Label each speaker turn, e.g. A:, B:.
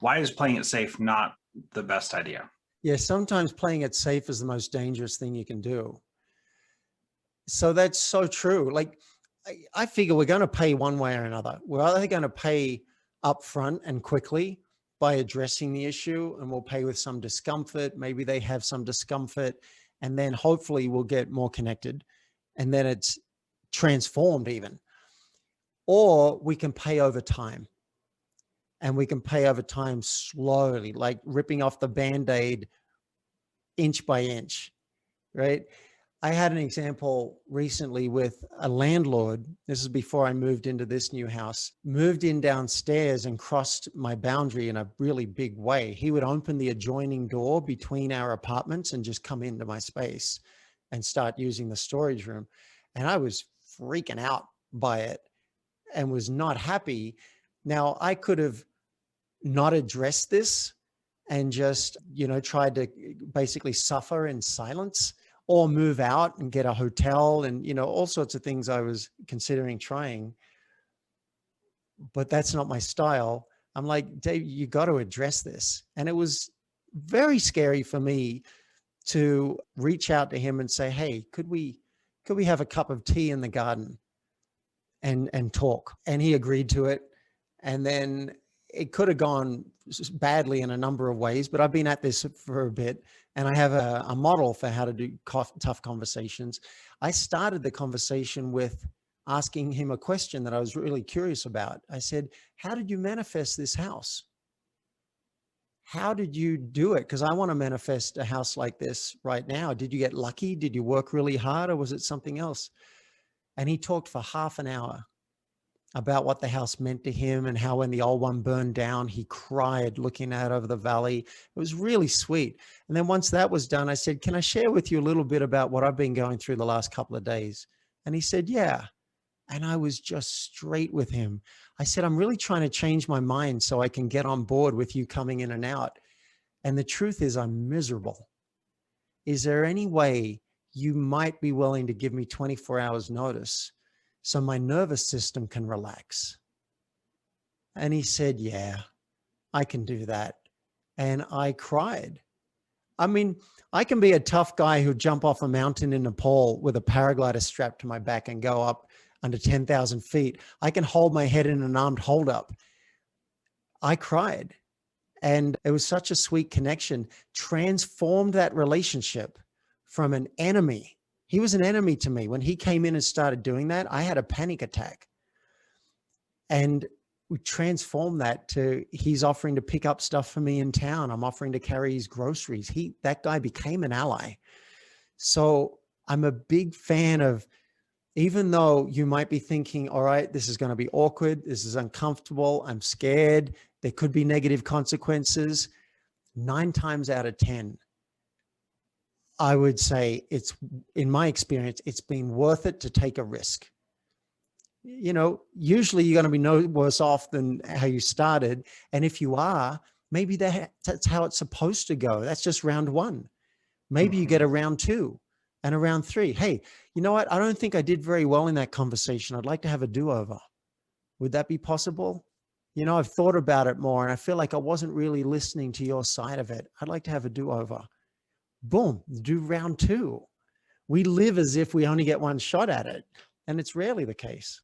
A: Why is playing it safe not the best idea?
B: Yeah, sometimes playing it safe is the most dangerous thing you can do. So that's so true. Like, I figure we're going to pay one way or another. We're either going to pay upfront and quickly by addressing the issue, and we'll pay with some discomfort. Maybe they have some discomfort, and then hopefully we'll get more connected, and then it's transformed even. Or we can pay over time, and we can pay over time slowly, like ripping off the Band-Aid inch by inch, right? I had an example recently with a landlord. This is before I moved into this new house, moved in downstairs and crossed my boundary in a really big way. He would open the adjoining door between our apartments and just come into my space and start using the storage room. And I was freaking out by it and was not happy. Now, I could have not addressed this and just, tried to basically suffer in silence, or move out and get a hotel and, all sorts of things I was considering trying. But that's not my style. I'm like, Dave, you got to address this. And it was very scary for me to reach out to him and say, hey, could we have a cup of tea in the garden and talk? And he agreed to it. And then it could have gone badly in a number of ways, but I've been at this for a bit, and I have a model for how to do tough conversations. I started the conversation with asking him a question that I was really curious about. I said, how did you manifest this house? How did you do it? Because I want to manifest a house like this right now. Did you get lucky? Did you work really hard, or was it something else? And he talked for half an hour about what the house meant to him and how when the old one burned down, he cried looking out over the valley. It was really sweet. And then once that was done, I said, can I share with you a little bit about what I've been going through the last couple of days? And he said, yeah. And I was just straight with him. I said, I'm really trying to change my mind so I can get on board with you coming in and out. And the truth is, I'm miserable. Is there any way you might be willing to give me 24 hours notice so my nervous system can relax? And he said, yeah, I can do that. And I cried. I mean, I can be a tough guy who'll jump off a mountain in Nepal with a paraglider strapped to my back and go up under 10,000 feet. I can hold my head in an armed holdup. I cried. And it was such a sweet connection, transformed that relationship from an enemy. He was an enemy to me. When he came in and started doing that, I had a panic attack. And we transformed that to, he's offering to pick up stuff for me in town. I'm offering to carry his groceries. That guy became an ally. So I'm a big fan of, even though you might be thinking, all right, this is going to be awkward, this is uncomfortable, I'm scared, there could be negative consequences, 9 times out of 10, I would say in my experience, it's been worth it to take a risk. Usually you're going to be no worse off than how you started. And if you are, maybe that's how it's supposed to go. That's just round 1. Maybe you get a round 2 and a round 3. Hey, you know what? I don't think I did very well in that conversation. I'd like to have a do-over. Would that be possible? I've thought about it more and I feel like I wasn't really listening to your side of it. I'd like to have a do-over. Boom, do round 2. We live as if we only get one shot at it, and it's rarely the case.